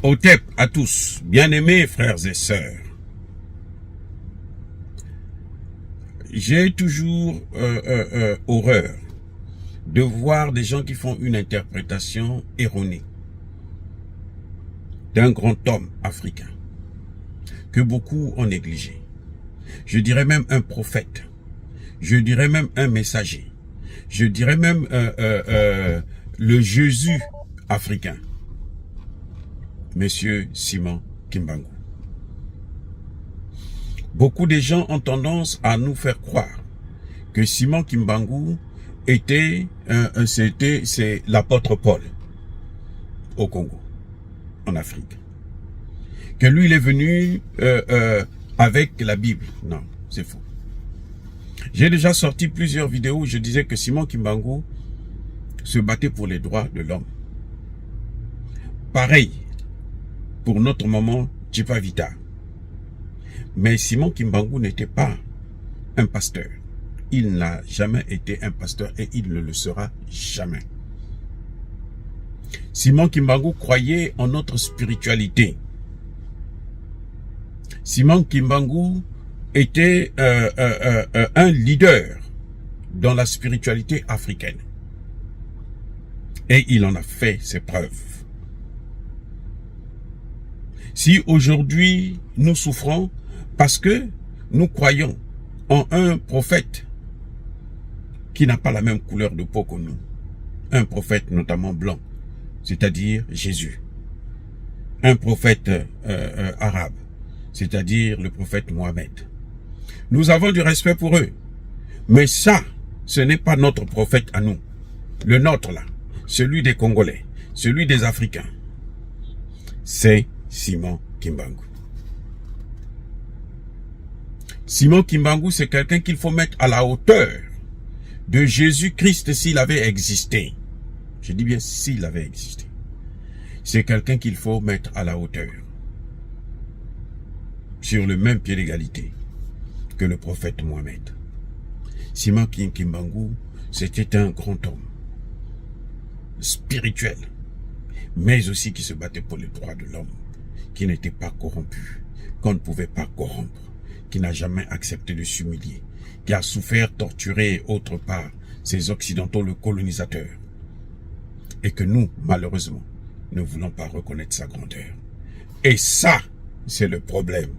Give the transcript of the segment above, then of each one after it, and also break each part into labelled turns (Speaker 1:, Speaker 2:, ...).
Speaker 1: Otep à tous, bien-aimés frères et sœurs. J'ai toujours horreur de voir des gens qui font une interprétation erronée d'un grand homme africain que beaucoup ont négligé. Je dirais même un prophète, je dirais même un messager, je dirais même le Jésus africain, Monsieur Simon Kimbangu. Beaucoup de gens ont tendance à nous faire croire que Simon Kimbangu c'est l'apôtre Paul au Congo, en Afrique. Que lui, il est venu avec la Bible. Non, c'est faux. J'ai déjà sorti plusieurs vidéos où je disais que Simon Kimbangu se battait pour les droits de l'homme. Pareil pour notre maman Tchipa Vita. Mais Simon Kimbangu n'était pas un pasteur. Il n'a jamais été un pasteur et il ne le sera jamais. Simon Kimbangu croyait en notre spiritualité. Simon Kimbangu était un leader dans la spiritualité africaine. Et il en a fait ses preuves. Si aujourd'hui nous souffrons parce que nous croyons en un prophète qui n'a pas la même couleur de peau que nous, un prophète notamment blanc, c'est-à-dire Jésus, un prophète arabe, c'est-à-dire le prophète Mohammed. Nous avons du respect pour eux, mais ça, ce n'est pas notre prophète à nous. Le nôtre là, celui des Congolais, celui des Africains, c'est Simon Kimbangu. Simon Kimbangu, c'est quelqu'un qu'il faut mettre à la hauteur de Jésus-Christ s'il avait existé. Je dis bien s'il avait existé. C'est quelqu'un qu'il faut mettre à la hauteur, sur le même pied d'égalité que le prophète Mohammed. Simon Kimbangu, c'était un grand homme, spirituel, mais aussi qui se battait pour les droits de l'homme, qui n'était pas corrompu, qu'on ne pouvait pas corrompre, qui n'a jamais accepté de s'humilier, qui a souffert, torturé autre part ces Occidentaux, le colonisateur, et que nous, malheureusement, ne voulons pas reconnaître sa grandeur. Et ça, c'est le problème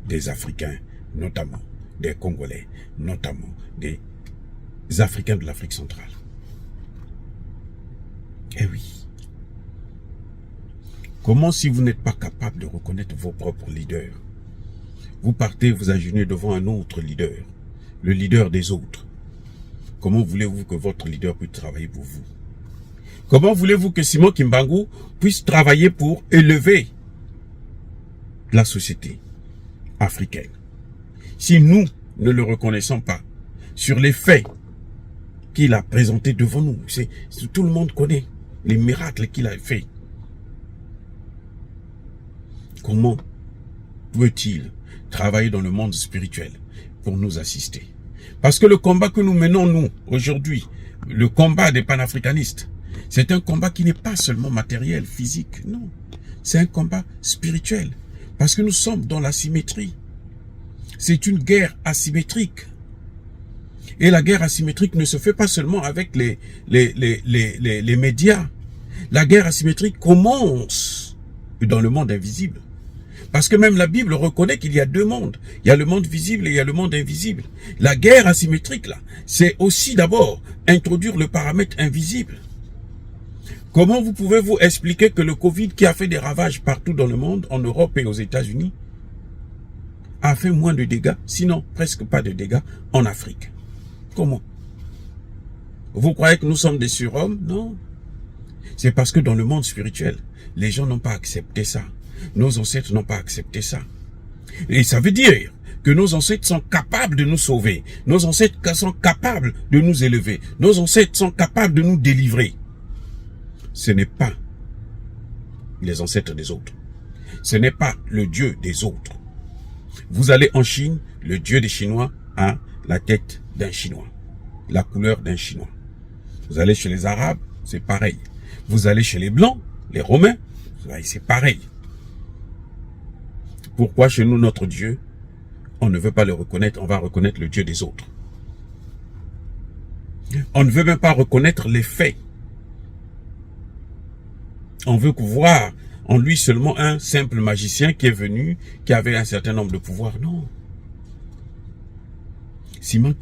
Speaker 1: des Africains, notamment des Congolais, notamment des Africains de l'Afrique centrale. Eh oui. Comment si vous n'êtes pas capable de reconnaître vos propres leaders? Vous partez vous agenouiller devant un autre leader, le leader des autres. Comment voulez-vous que votre leader puisse travailler pour vous? Comment voulez-vous que Simon Kimbangu puisse travailler pour élever la société africaine si nous ne le reconnaissons pas sur les faits qu'il a présentés devant nous? Tout le monde connaît les miracles qu'il a fait. Comment peut-il travailler dans le monde spirituel pour nous assister? Parce que le combat que nous menons, nous, aujourd'hui, le combat des panafricanistes, c'est un combat qui n'est pas seulement matériel, physique, non. C'est un combat spirituel. Parce que nous sommes dans la symétrie. C'est une guerre asymétrique. Et la guerre asymétrique ne se fait pas seulement avec les médias. La guerre asymétrique commence dans le monde invisible. Parce que même la Bible reconnaît qu'il y a deux mondes. Il y a le monde visible et il y a le monde invisible. La guerre asymétrique, là, c'est aussi d'abord introduire le paramètre invisible. Comment vous pouvez-vous expliquer que le Covid qui a fait des ravages partout dans le monde, en Europe et aux États-Unis, a fait moins de dégâts, sinon presque pas de dégâts, en Afrique? Comment? Vous croyez que nous sommes des surhommes? Non. C'est parce que dans le monde spirituel, les gens n'ont pas accepté ça. Nos ancêtres n'ont pas accepté ça. Et ça veut dire que nos ancêtres sont capables de nous sauver. Nos ancêtres sont capables de nous élever. Nos ancêtres sont capables de nous délivrer. Ce n'est pas les ancêtres des autres. Ce n'est pas le Dieu des autres. Vous allez en Chine, le Dieu des Chinois a la tête d'un Chinois, la couleur d'un Chinois. Vous allez chez les Arabes, c'est pareil. Vous allez chez les Blancs, les Romains, c'est pareil. Pourquoi chez nous, notre Dieu, on ne veut pas le reconnaître, on va reconnaître le Dieu des autres. On ne veut même pas reconnaître les faits. On veut voir en lui seulement un simple magicien qui est venu, qui avait un certain nombre de pouvoirs. Non. Simon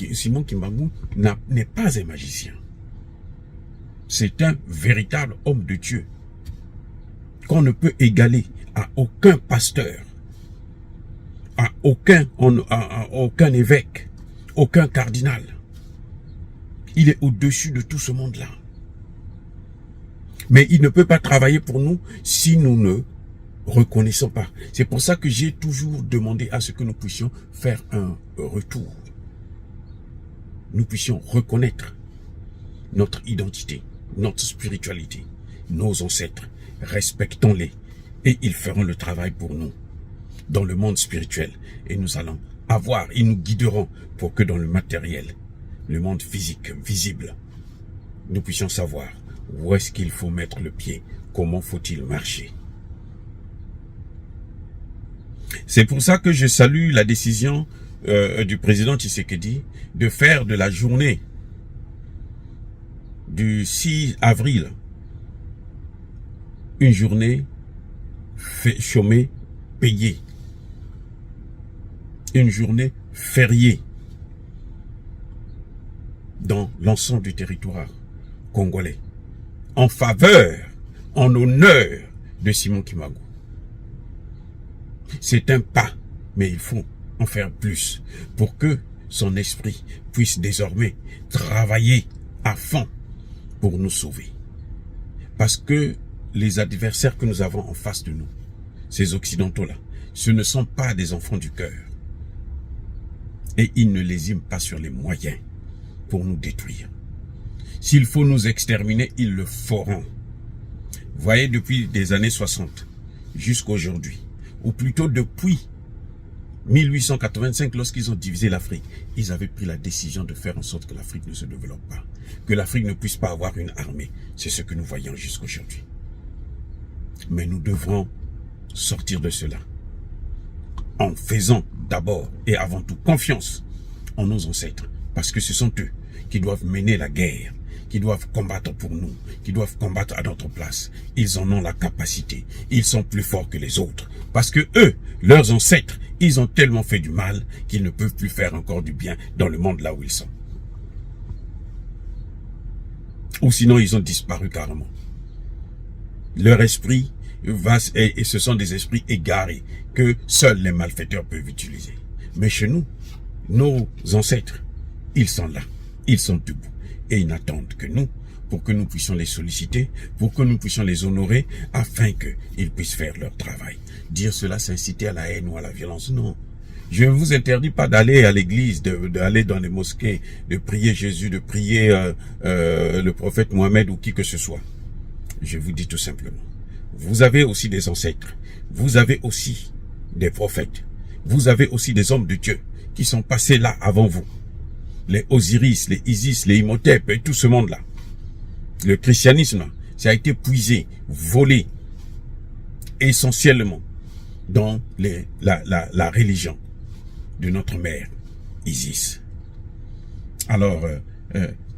Speaker 1: Kimbangu n'est pas un magicien. C'est un véritable homme de Dieu qu'on ne peut égaler à aucun pasteur, à aucun évêque, aucun cardinal. Il est au-dessus de tout ce monde-là. Mais il ne peut pas travailler pour nous si nous ne reconnaissons pas. C'est pour ça que j'ai toujours demandé à ce que nous puissions faire un retour. Nous puissions reconnaître notre identité, notre spiritualité, nos ancêtres. Respectons-les et ils feront le travail pour nous dans le monde spirituel. Et nous allons avoir, ils nous guideront pour que dans le matériel, le monde physique, visible, nous puissions savoir où est-ce qu'il faut mettre le pied, comment faut-il marcher. C'est pour ça que je salue la décision du président Tshisekedi de faire de la journée du 6 avril une journée chômée, payée, une journée fériée dans l'ensemble du territoire congolais, en faveur, en honneur de Simon Kimbangu. C'est un pas, mais il faut en faire plus pour que son esprit puisse désormais travailler à fond pour nous sauver. Parce que les adversaires que nous avons en face de nous, ces occidentaux-là, ce ne sont pas des enfants du cœur. Et ils ne lésiment pas sur les moyens pour nous détruire. S'il faut nous exterminer, ils le feront. Vous voyez, depuis les années 60 jusqu'à aujourd'hui, ou plutôt depuis 1885, lorsqu'ils ont divisé l'Afrique, ils avaient pris la décision de faire en sorte que l'Afrique ne se développe pas, que l'Afrique ne puisse pas avoir une armée. C'est ce que nous voyons jusqu'aujourd'hui. Mais nous devrons sortir de cela en faisant d'abord et avant tout confiance en nos ancêtres, parce que ce sont eux qui doivent mener la guerre, qui doivent combattre pour nous, qui doivent combattre à notre place. Ils en ont la capacité, ils sont plus forts que les autres, parce que eux, leurs ancêtres, ils ont tellement fait du mal qu'ils ne peuvent plus faire encore du bien dans le monde là où ils sont. Ou sinon ils ont disparu carrément. Leur esprit et ce sont des esprits égarés que seuls les malfaiteurs peuvent utiliser. Mais chez nous, nos ancêtres, ils sont là, ils sont debout et ils n'attendent que nous pour que nous puissions les solliciter, pour que nous puissions les honorer afin qu'ils puissent faire leur travail. Dire cela, c'est inciter à la haine ou à la violence. Non. Je ne vous interdis pas d'aller à l'église, d'aller dans les mosquées, de prier Jésus, de prier le prophète Mohammed ou qui que ce soit. Je vous dis tout simplement, vous avez aussi des ancêtres, vous avez aussi des prophètes, vous avez aussi des hommes de Dieu qui sont passés là avant vous. Les Osiris, les Isis, les Imhotep et tout ce monde-là. Le christianisme, ça a été puisé, volé, essentiellement dans la religion de notre mère, Isis. Alors,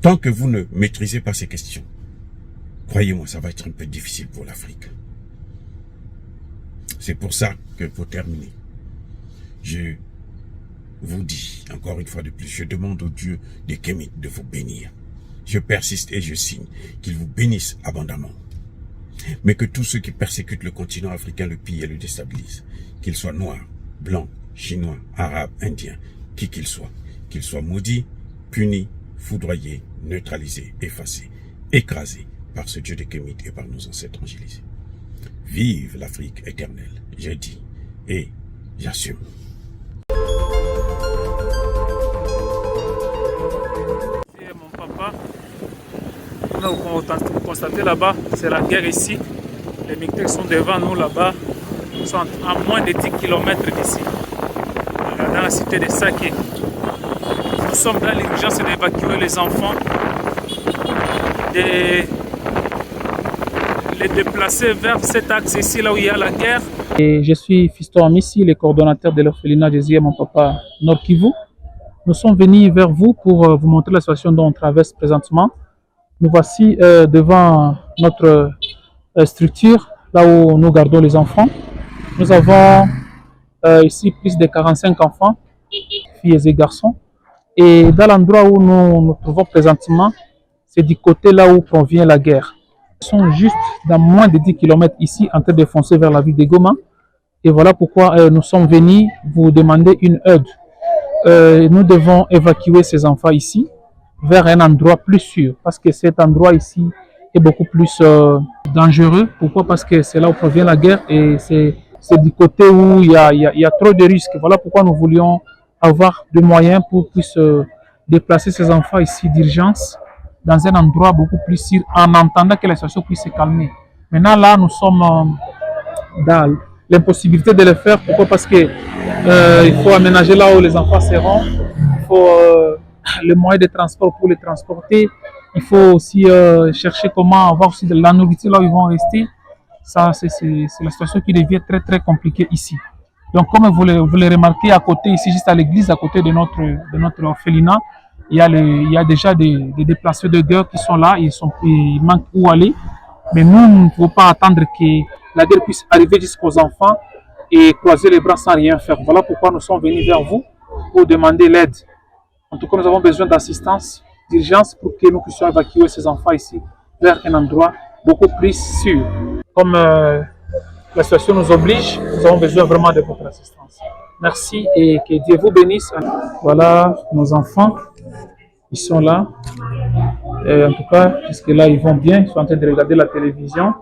Speaker 1: tant que vous ne maîtrisez pas ces questions, croyez-moi, ça va être un peu difficile pour l'Afrique. C'est pour ça que, pour terminer, je vous dis, encore une fois de plus, je demande au Dieu des Kémites de vous bénir. Je persiste et je signe qu'il vous bénisse abondamment. Mais que tous ceux qui persécutent le continent africain le pillent et le déstabilisent, qu'ils soient noirs, blancs, chinois, arabes, indiens, qui qu'ils soient maudits, punis, foudroyés, neutralisés, effacés, écrasés par ce Dieu des Kémites et par nos ancêtres angélisés. Vive l'Afrique éternelle, j'ai dit et j'assume.
Speaker 2: Mon papa, vous constatez là-bas, c'est la guerre ici. Les militaires sont devant nous là-bas, ils sont à moins de 10 km d'ici, dans la cité de Saké. Nous sommes dans l'urgence d'évacuer les enfants les déplacer vers cet axe ici, là où il y a la guerre. Et je suis Fiston Amissi, le coordonnateur de l'orphelinat Jésus et mon papa Nord Kivu. Nous sommes venus vers vous pour vous montrer la situation dont on traverse présentement. Nous voici devant notre structure, là où nous gardons les enfants. Nous avons ici plus de 45 enfants, filles et garçons. Et dans l'endroit où nous nous trouvons présentement, c'est du côté là où provient la guerre. Ils sont juste dans moins de 10 km ici, en train de foncer vers la ville de Goma. Et voilà pourquoi nous sommes venus vous demander une aide. Nous devons évacuer ces enfants ici vers un endroit plus sûr, parce que cet endroit ici est beaucoup plus dangereux. Pourquoi? Parce que c'est là où provient la guerre et c'est du côté où il y a trop de risques. Voilà pourquoi nous voulions avoir des moyens pour puisse déplacer ces enfants ici d'urgence dans un endroit beaucoup plus sûr en attendant que la situation puisse se calmer. Maintenant là, nous sommes dans l'impossibilité de le faire. Pourquoi? Parce que il faut aménager là où les enfants seront. Il faut le moyen de transport pour les transporter. Il faut aussi chercher comment avoir aussi de la nourriture là où ils vont rester. Ça, c'est la situation qui devient très très compliquée ici. Donc, comme vous le remarquez à côté, ici, juste à l'église, à côté de notre orphelinat, il y a déjà des déplacés de guerre qui sont là, ils manquent où aller. Mais nous ne pouvons pas attendre que la guerre puisse arriver jusqu'aux enfants et croiser les bras sans rien faire. Voilà pourquoi nous sommes venus vers vous pour demander l'aide. En tout cas, nous avons besoin d'assistance, d'urgence pour que nous puissions évacuer ces enfants ici vers un endroit beaucoup plus sûr. Comme la situation nous oblige, nous avons besoin vraiment de votre assistance. Merci et que Dieu vous bénisse. Voilà nos enfants, ils sont là. Et en tout cas, jusque-là, ils vont bien, ils sont en train de regarder la télévision.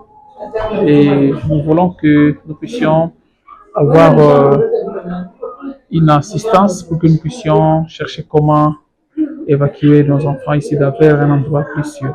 Speaker 2: Et nous voulons que nous puissions avoir une assistance pour que nous puissions chercher comment évacuer nos enfants ici vers un endroit plus sûr.